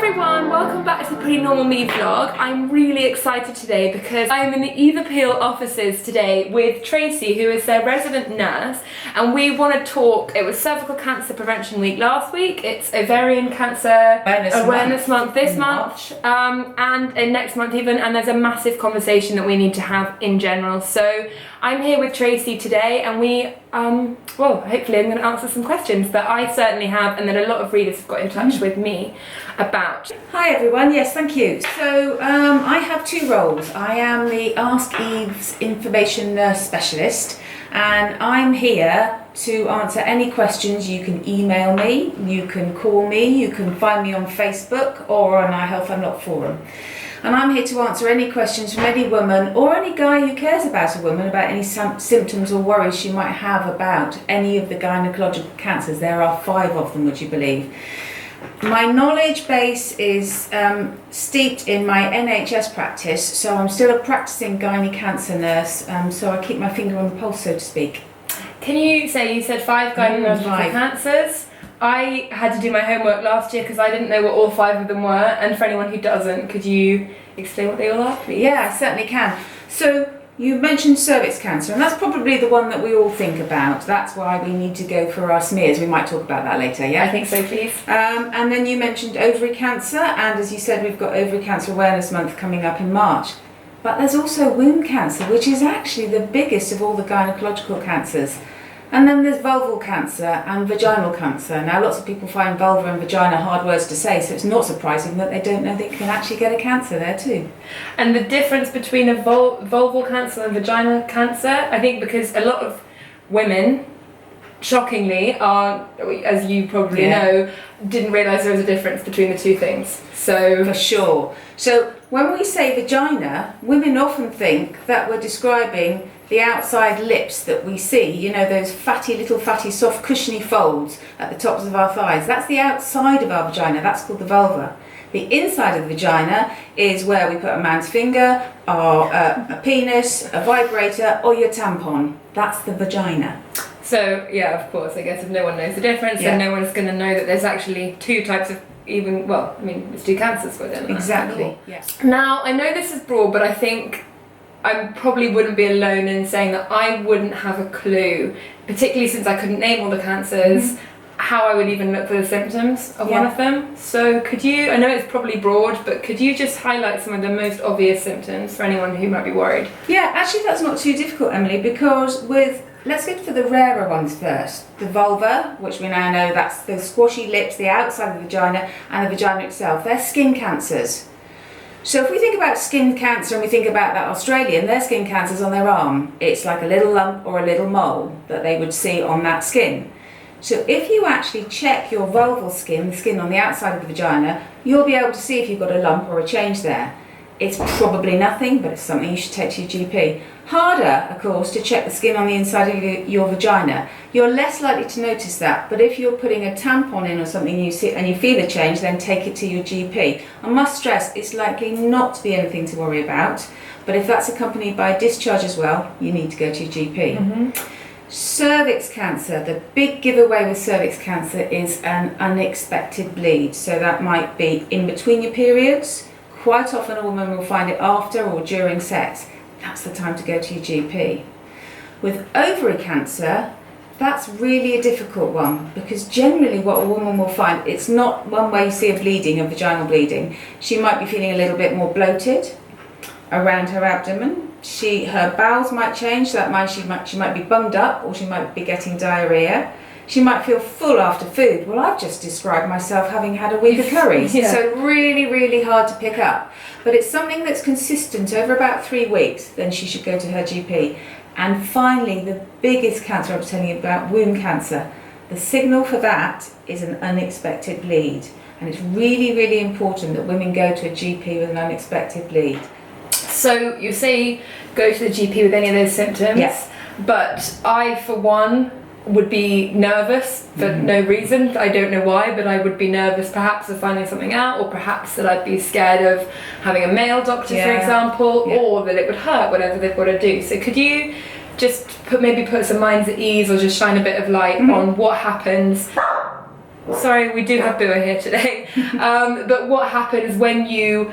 everyone, welcome back to the Pretty Normal Me vlog. I'm really excited today because I'm in the Eva Peel offices today with Tracy, who is their resident nurse, and we want to talk. It was Cervical Cancer Prevention Week last week, it's Ovarian Cancer Awareness Month this month, and next month even, and there's a massive conversation that we need to have in general. So I'm here with Tracy today, and we, well, hopefully I'm going to answer some questions that I certainly have and that a lot of readers have got in touch with me about. Hi everyone, yes, thank you. So I have two roles. I am the Ask Eve's Information Nurse Specialist, and I'm here to answer any questions. You can email me, you can call me, you can find me on Facebook or on our Health Unlocked forum. And I'm here to answer any questions from any woman or any guy who cares about a woman, about any symptoms or worries she might have about any of the gynecological cancers. There are 5 of them, would you believe? My knowledge base is steeped in my NHS practice, so I'm still a practicing gynae cancer nurse, so I keep my finger on the pulse, so to speak. Can you say, you said 5 gynecological cancers? I had to do my homework last year because I didn't know what all 5 of them were, and for anyone who doesn't, could you explain what they all are, please? Yeah, I certainly can. So you mentioned cervix cancer, and that's probably the one that we all think about. That's why we need to go for our smears. We might talk about that later, yeah? I think so, please. And then you mentioned ovary cancer, and as you said, we've got Ovary Cancer Awareness Month coming up in March. But there's also womb cancer, which is actually the biggest of all the gynecological cancers. And then there's vulval cancer and vaginal cancer. Now, lots of people find vulva and vagina hard words to say, so it's not surprising that they don't know they can actually get a cancer there too. And the difference between a vulval cancer and vaginal cancer, I think because a lot of women, shockingly, are, as you probably know, didn't realise there was a difference between the two things. So for sure. So when we say vagina, women often think that we're describing the outside lips that we see, you know, those fatty, soft, cushiony folds at the tops of our thighs. That's the outside of our vagina, that's called the vulva. The inside of the vagina is where we put a man's finger, or a penis, a vibrator, or your tampon. That's the vagina. So, yeah, of course, I guess if no one knows the difference, then no one's going to know that there's actually 2 types of even, well, I mean, there's 2 cancers within that. Exactly, yes. Now, I know this is broad, but I think I probably wouldn't be alone in saying that I wouldn't have a clue, particularly since I couldn't name all the cancers, how I would even look for the symptoms of one of them. So could you, I know it's probably broad, but could you just highlight some of the most obvious symptoms for anyone who might be worried? Yeah, actually that's not too difficult, Emily, because let's go for the rarer ones first. The vulva, which we now know that's the squashy lips, the outside of the vagina, and the vagina itself. They're skin cancers. So if we think about skin cancer and we think about that Australian, their skin cancer's on their arm. It's like a little lump or a little mole that they would see on that skin. So if you actually check your vulval skin, the skin on the outside of the vagina, you'll be able to see if you've got a lump or a change there. It's probably nothing, but it's something you should take to your GP. Harder, of course, to check the skin on the inside of your vagina. You're less likely to notice that, but if you're putting a tampon in or something you see and you feel a change, then take it to your GP. I must stress, it's likely not to be anything to worry about, but if that's accompanied by a discharge as well, you need to go to your GP. Cervix cancer, the big giveaway with cervix cancer is an unexpected bleed. So that might be in between your periods. Quite often a woman will find it after or during sex. That's the time to go to your GP. With ovary cancer, that's really a difficult one, because generally what a woman will find, it's not one way you see a bleeding, a vaginal bleeding. She might be feeling a little bit more bloated around her abdomen. Her bowels might change, so that means she might be bummed up, or she might be getting diarrhea. She might feel full after food. Well, I've just described myself having had a week of curries. So really, really hard to pick up. But it's something that's consistent over about 3 weeks, then she should go to her GP. And finally, the biggest cancer I was telling you about, womb cancer. The signal for that is an unexpected bleed. And it's really, really important that women go to a GP with an unexpected bleed. So you say go to the GP with any of those symptoms, but I, for one, would be nervous for no reason. I don't know why, but I would be nervous perhaps of finding something out, or perhaps that I'd be scared of having a male doctor, for example, or that it would hurt, whatever they've got to do. So could you just put some minds at ease, or just shine a bit of light on what happens Sorry, we do have Bua here today. But what happens when you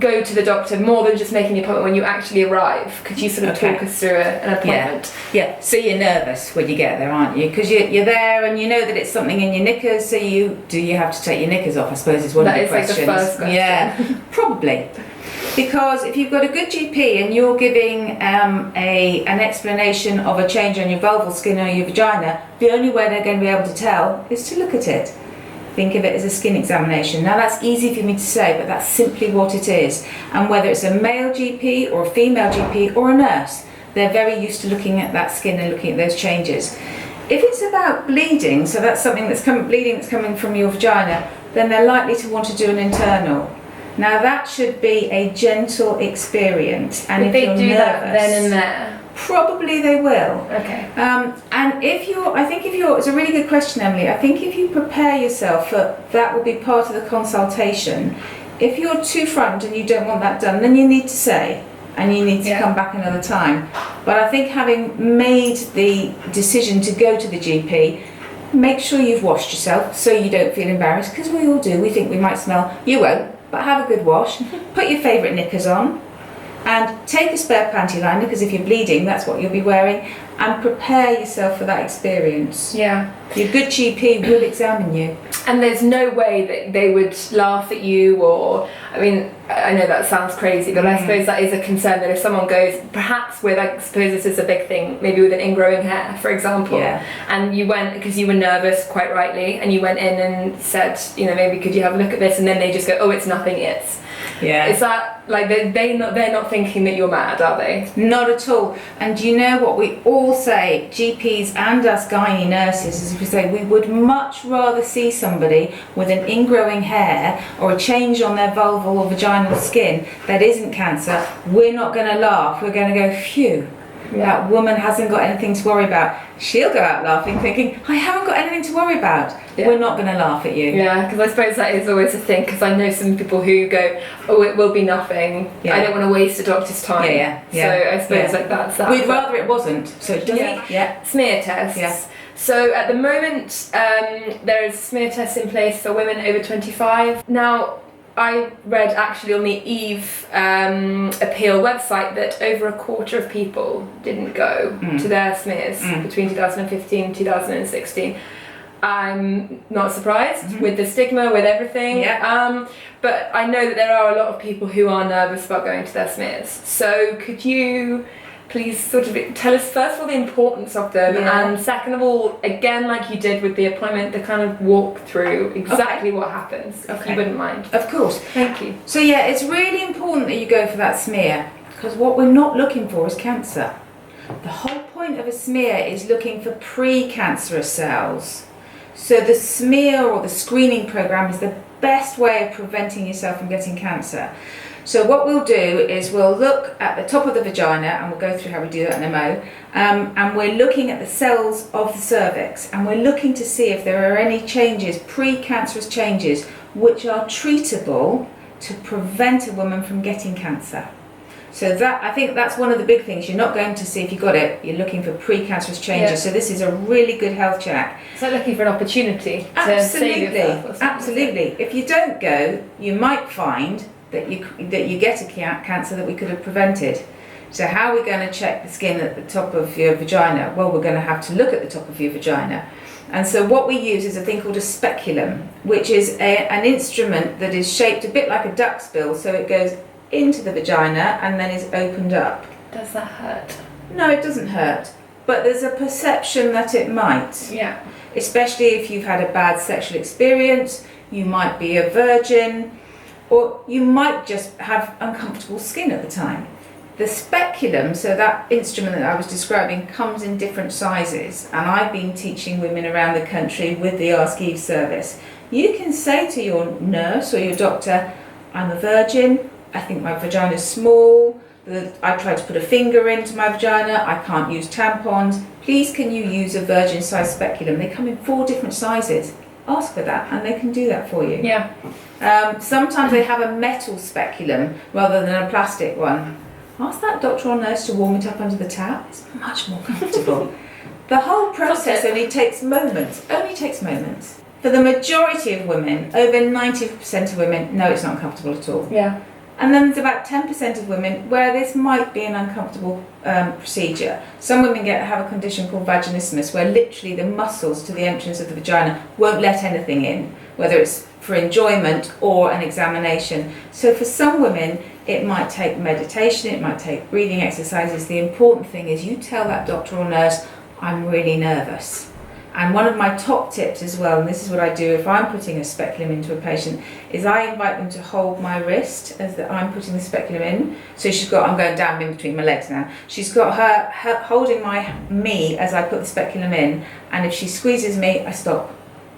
go to the doctor more than just making the appointment, when you actually arrive? Could you sort of talk us through an appointment? Yeah, so you're nervous when you get there, aren't you? Because you're there and you know that it's something in your knickers, so do you have to take your knickers off, I suppose is one of the questions. That is like the first question. Yeah, probably. Because if you've got a good GP and you're giving an explanation of a change on your vulval skin or your vagina, the only way they're going to be able to tell is to look at it. Think of it as a skin examination. Now that's easy for me to say, but that's simply what it is. And whether it's a male GP or a female GP or a nurse, they're very used to looking at that skin and looking at those changes. If it's about bleeding, so that's something bleeding that's coming from your vagina, then they're likely to want to do an internal. Now that should be a gentle experience, and if they do nervous, that then and there, probably they will. Okay. And it's a really good question, Emily. I think if you prepare yourself for that, will be part of the consultation. If you're too frightened and you don't want that done, then you need to say, and you need to come back another time. But I think having made the decision to go to the GP, make sure you've washed yourself so you don't feel embarrassed, because we all do. We think we might smell. You won't. But have a good wash, put your favourite knickers on, and take a spare panty liner, because if you're bleeding, that's what you'll be wearing, and prepare yourself for that experience. Yeah. Your good GP will examine you. And there's no way that they would laugh at you, or, I mean, I know that sounds crazy, but I suppose that is a concern, that if someone goes, perhaps with, I suppose this is a big thing, maybe with an ingrowing hair, for example, and you went, because you were nervous, quite rightly, and you went in and said, maybe could you have a look at this, and then they just go, oh, it's nothing, it's. Yeah. Is that, like, they're not thinking that you're mad, are they? Not at all. And do you know what we all say, GPs and us gynae nurses, is we say we would much rather see somebody with an ingrowing hair or a change on their vulval or vaginal skin that isn't cancer. We're not going to laugh. We're going to go, phew. Yeah. That woman hasn't got anything to worry about. She'll go out laughing, thinking, I haven't got anything to worry about. Yeah. We're not going to laugh at you. Yeah, because I suppose that is always a thing, because I know some people who go, oh, it will be nothing. Yeah. I don't want to waste a doctor's time. Yeah. So I suppose that's that. We'd rather it wasn't. So it doesn't. Yeah. Smear tests. Yeah. So at the moment, there is a smear test in place for women over 25. Now, I read actually on the Eve Appeal website that over a quarter of people didn't go to their smears between 2015 and 2016. I'm not surprised with the stigma, with everything. Yeah. But I know that there are a lot of people who are nervous about going to their smears. So could you please sort of tell us, first of all, the importance of them, and second of all, again, like you did with the appointment, the kind of walk through exactly what happens, if you wouldn't mind. Of course. Thank you. So it's really important that you go for that smear, because what we're not looking for is cancer. The whole point of a smear is looking for pre-cancerous cells. So the smear or the screening program is the best way of preventing yourself from getting cancer. So what we'll do is we'll look at the top of the vagina, and we'll go through how we do that in a mo, and we're looking at the cells of the cervix, and we're looking to see if there are any changes, pre-cancerous changes, which are treatable to prevent a woman from getting cancer. So I think that's one of the big things. You're not going to see if you got it, you're looking for pre-cancerous changes. Yeah. So this is a really good health check. So looking for an opportunity to save yourself. Absolutely. If you don't go, you might find that you get a cancer that we could have prevented. So how are we going to check the skin at the top of your vagina? Well, we're going to have to look at the top of your vagina. And so what we use is a thing called a speculum, which is an instrument that is shaped a bit like a duck's bill, so it goes into the vagina and then is opened up. Does that hurt? No, it doesn't hurt, but there's a perception that it might. Yeah. Especially if you've had a bad sexual experience, you might be a virgin, or you might just have uncomfortable skin at the time. The speculum, so that instrument that I was describing, comes in different sizes, and I've been teaching women around the country with the Ask Eve service. You can say to your nurse or your doctor, I'm a virgin, I think my vagina is small, I tried to put a finger into my vagina, I can't use tampons, please can you use a virgin size speculum? They come in 4 different sizes. Ask for that and they can do that for you. Yeah. Sometimes they have a metal speculum rather than a plastic one. Ask that doctor or nurse to warm it up under the tap. It's much more comfortable. The whole process only takes moments. For the majority of women, over 90% of women, no, it's not uncomfortable at all. Yeah. And then there's about 10% of women where this might be an uncomfortable procedure. Some women have a condition called vaginismus, where literally the muscles to the entrance of the vagina won't let anything in, whether it's for enjoyment or an examination. So for some women, it might take meditation, it might take breathing exercises. The important thing is you tell that doctor or nurse, I'm really nervous. And one of my top tips as well, and this is what I do if I'm putting a speculum into a patient, is I invite them to hold my wrist as I'm putting the speculum in. So I'm going down in between my legs now. She's got her holding me as I put the speculum in, and if she squeezes me, I stop.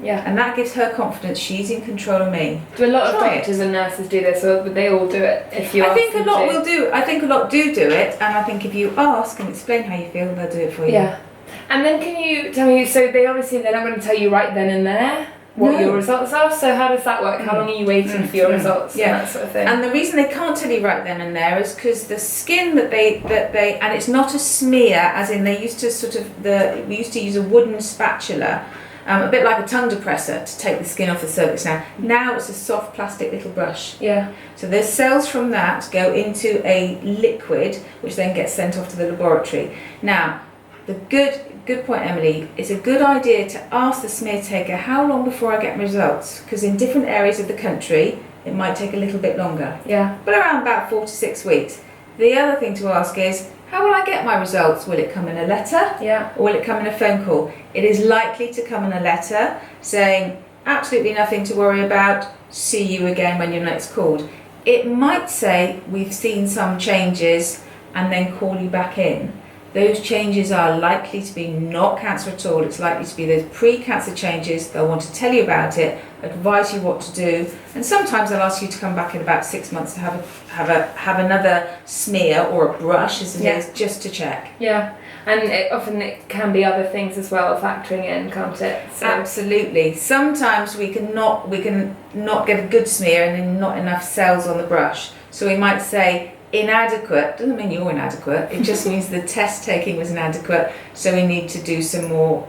Yeah. And that gives her confidence, she's in control of me. Do a lot of doctors and nurses do this, or would they all do it if you ask them to? I think a lot do it, and I think if you ask and explain how you feel, they'll do it for you. Yeah. And then can you tell me, so they're not going to tell you right then and there what your results are, so how does that work? How long are you waiting for your results and that sort of thing? And the reason they can't tell you right then and there is because the skin that they and it's not a smear, as in they used to we used to use a wooden spatula, a bit like a tongue depressor to take the skin off the cervix. Now it's a soft plastic little brush. Yeah. So the cells from that go into a liquid which then gets sent off to the laboratory. Now, the good point, Emily, it's a good idea to ask the smear taker how long before I get results, because in different areas of the country it might take a little bit longer. Yeah. But around about 4 to 6 weeks. The other thing to ask is, how will I get my results? Will it come in a letter? Yeah. Or will it come in a phone call? It is likely to come in a letter saying, absolutely nothing to worry about, see you again when you're next called. It might say, we've seen some changes, and then call you back in. Those changes are likely to be not cancer at all. It's likely to be those pre-cancer changes. They'll want to tell you about it, advise you what to do, and sometimes they'll ask you to come back in about 6 months to have another smear or a brush, as it is, just to check. Yeah, and it can be other things as well factoring in, can't it? So. Absolutely. Sometimes we can not get a good smear and then not enough cells on the brush. So we might say, inadequate doesn't mean you're inadequate, it just means the test taking was inadequate, so we need to do some more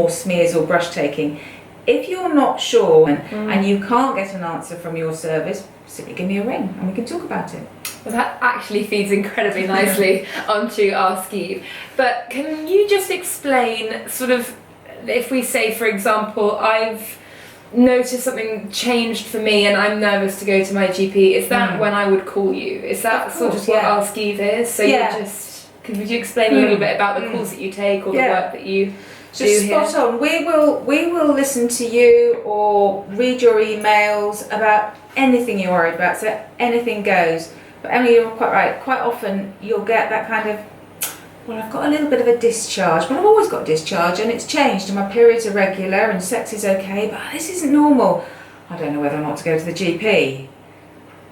smears or brush taking. If you're not sure and you can't get an answer from your service, simply give me a ring and we can talk about it. Well, that actually feeds incredibly nicely onto Ask Eve. But can you just explain sort of, if we say for example I've notice something changed for me and I'm nervous to go to my GP, is that when I would call you? Is that sort of what Ask Eve is? So could you explain a little bit about the calls that you take or the work that you do here? Spot on. We will listen to you or read your emails about anything you're worried about, so anything goes. But Emily, you're quite right. Quite often you'll get that kind of, well, I've got a little bit of a discharge, but I've always got discharge and it's changed and my periods are regular and sex is okay, but this isn't normal. I don't know whether or not to go to the GP.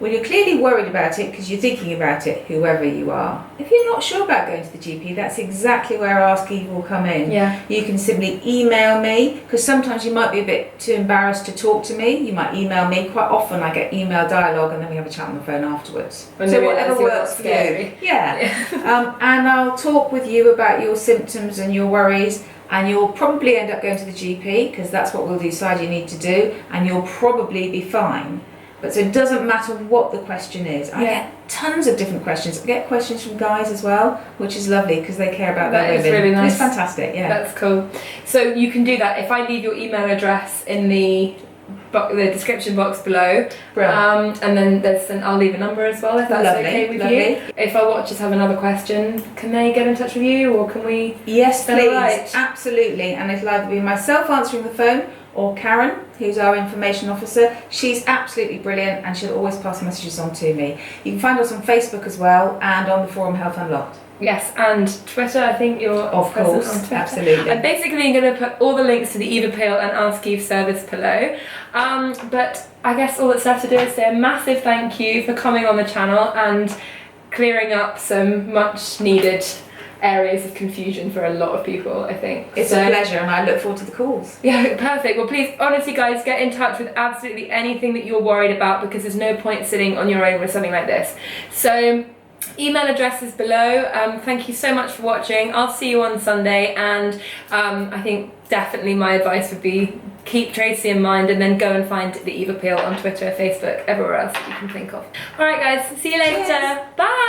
Well, you're clearly worried about it because you're thinking about it, whoever you are. If you're not sure about going to the GP, that's exactly where Ask Eve will come in. Yeah. You can simply email me, because sometimes you might be a bit too embarrassed to talk to me. You might email me. Quite often I get email dialogue and then we have a chat on the phone afterwards. So whatever works for you. Yeah. And I'll talk with you about your symptoms and your worries, and you'll probably end up going to the GP because that's what we'll decide you need to do, and you'll probably be fine. But so it doesn't matter what the question is. I get tons of different questions. I get questions from guys as well, which is lovely because they care about their women. That is really nice. It's fantastic, yeah. That's cool. So you can do that if I leave your email address in the description box below. And then I'll leave a number as well if that's okay with you. If our watchers have another question, can they get in touch with you or can we? Yes, please. Absolutely. And it'll either be myself answering the phone or Karen, who's our information officer. She's absolutely brilliant and she'll always pass messages on to me. You can find us on Facebook as well and on the forum Health Unlocked. Yes, and Twitter, I think you're present on Twitter. Absolutely. I'm basically going to put all the links to the Eva Peel and Ask Eve service below. But I guess all that's left to do is say a massive thank you for coming on the channel and clearing up some much needed areas of confusion for a lot of people, I think. It's a pleasure and I look forward to the calls. Yeah, perfect. Well, please, honestly guys, get in touch with absolutely anything that you're worried about because there's no point sitting on your own with something like this. So, email address is below. Thank you so much for watching. I'll see you on Sunday and I think definitely my advice would be keep Tracy in mind, and then go and find the Eva Peel on Twitter, Facebook, everywhere else that you can think of. Alright guys, see you later. Cheers. Bye!